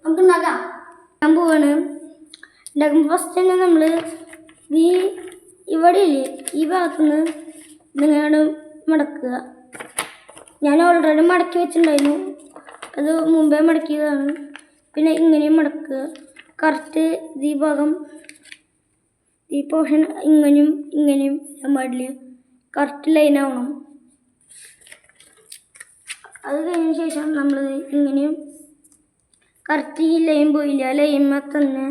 നമുക്ക് ഉണ്ടാക്കാം. ഞാൻ പോവാണ്. ഉണ്ടാക്കുമ്പോൾ ഫസ്റ്റ് തന്നെ നമ്മൾ ഇവിടെ ഇല്ലേ ഈ ഭാഗത്തുനിന്ന് നിങ്ങളോട് മടക്കുക. ഞാൻ ഓൾറെഡി മടക്കി വെച്ചിട്ടുണ്ടായിരുന്നു, അത് മുമ്പേ മടക്കിയതാണ്. പിന്നെ ഇങ്ങനെയും മടക്കുക. കറക്റ്റ് ഈ ഭാഗം ഈ പോർഷൻ ഇങ്ങനെയും ഇങ്ങനെയും പാടില്ല, കറക്റ്റ് ലൈനാവണം. അത് കഴിഞ്ഞ ശേഷം നമ്മൾ ഇങ്ങനെയും കറക്റ്റ് ഈ ലൈൻ പോയില്ല, ലൈന്മേ തന്നെ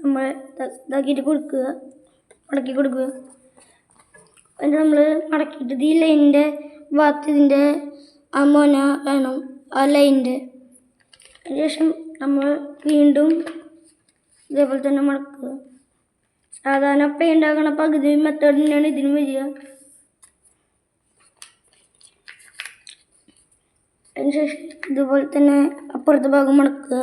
നമ്മൾ ഇതാക്കിയിട്ട് കൊടുക്കുക, മടക്കി കൊടുക്കുക. എന്നിട്ട് നമ്മൾ മടക്കിയിട്ട് ഈ ലൈനിൻ്റെ ഭാഗത്ത് ഇതിൻ്റെ ആ മൊന വേണം, ആ ലൈനിൻ്റെ. അതിനുശേഷം നമ്മൾ വീണ്ടും ഇതേപോലെ തന്നെ മടക്കുക. സാധാരണ പ്ലെയിൻ ഉണ്ടാക്കണ പകുതി മെത്തേഡ് തന്നെയാണ് ഇതിന് വരിക. അതിനുശേഷം ഇതുപോലെ തന്നെ അപ്പുറത്തെ ഭാഗം മടക്കുക.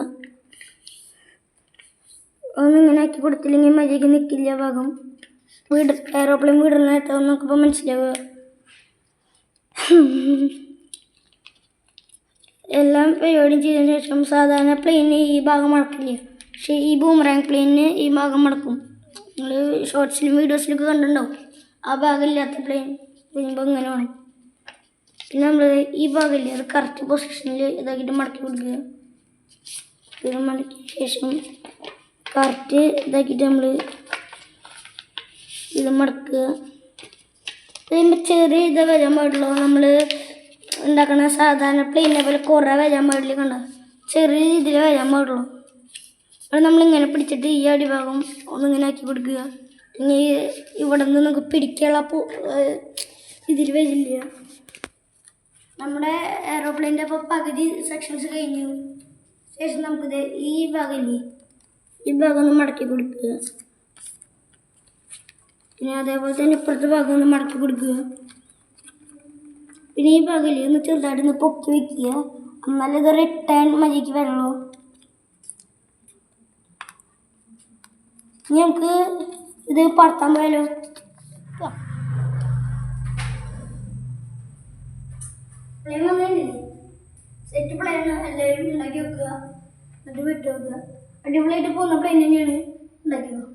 ഒന്നിങ്ങനെ ആക്കി കൊടുത്തില്ലെങ്കിൽ മര്യാദയ്ക്ക് നിൽക്കില്ല ഭാഗം. എയറോപ്ലെയിൻ വീടുന്ന നേരത്തെ നോക്കുമ്പോൾ മനസ്സിലാവുക. എല്ലാം പരിപാടിയും ചെയ്തതിന് ശേഷം സാധാരണ പ്ലെയിന് ഈ ഭാഗം മടക്കില്ല, പക്ഷേ ഈ ബൂമറാങ് പ്ലെയിനിന് ഈ ഭാഗം മടക്കും. നിങ്ങൾ ഷോർട്സിലും വീഡിയോസിലൊക്കെ കണ്ടിട്ടുണ്ടാവും. ആ ഭാഗമില്ലാത്ത പ്ലെയിൻ വരുമ്പോൾ ഇങ്ങനെ വേണം. പിന്നെ നമ്മൾ ഈ ഭാഗമില്ല, അത് കറക്റ്റ് പൊസിഷനിൽ ഇതാക്കിയിട്ട് മടക്കി കൊടുക്കുക. ഇത് മടക്കിയ ശേഷം കറക്റ്റ് ഇതാക്കിയിട്ട് നമ്മൾ ഇത് മടക്കുക. ഇതിൻ്റെ ചെറിയ ഇത് വരാൻ പാടുള്ളൂ. നമ്മൾ ഉണ്ടാക്കണ സാധാരണ പ്ലെയിനെ പോലെ കുറേ വരാൻ പാടില്ല, കണ്ട ചെറിയ രീതിയിൽ വരാൻ പാടുള്ളൂ. അത് നമ്മളിങ്ങനെ പിടിച്ചിട്ട് ഈ അടിഭാഗം ഒന്നിങ്ങനെ ആക്കി കൊടുക്കുക. ഇനി ഇവിടെ നിന്ന് നമുക്ക് പിടിക്കാനുള്ള ഇതിൽ വരില്ല. നമ്മുടെ എയറോപ്ലെയിൻ്റെ അപ്പോൾ പകുതി സെക്ഷൻസ് കഴിഞ്ഞു. ശേഷം നമുക്കിത് ഈ ഭാഗമില്ലേ, ഈ ഭാഗം ഒന്ന് മടക്കി കൊടുക്കുക. പിന്നെ അതേപോലെ തന്നെ ഇപ്പുറത്തെ ഭാഗം ഒന്ന് മടക്കി കൊടുക്കുക. പിന്നെ ഈ ഭാഗമില്ലേ ഒന്ന് ചെറുതായിട്ടൊന്ന് പൊക്കി വയ്ക്കുക, എന്നാലും ഇത് റിട്ടേൺ മതിക്ക് വരണോ. ഇനി നമുക്ക് ഇത് പറത്താൻ പോയാലോ. പ്ലെയിൻ വന്നിട്ടില്ലേ, സെറ്റ് പ്ലെയിൻ എല്ലാവരും ഉണ്ടാക്കി വെക്കുക, എന്നിട്ട് വിട്ട് വെക്കുക. അടിപൊളിയായിട്ട് പോകുന്ന പ്ലെയിൻ തന്നെയാണ് ഉണ്ടാക്കിയത്.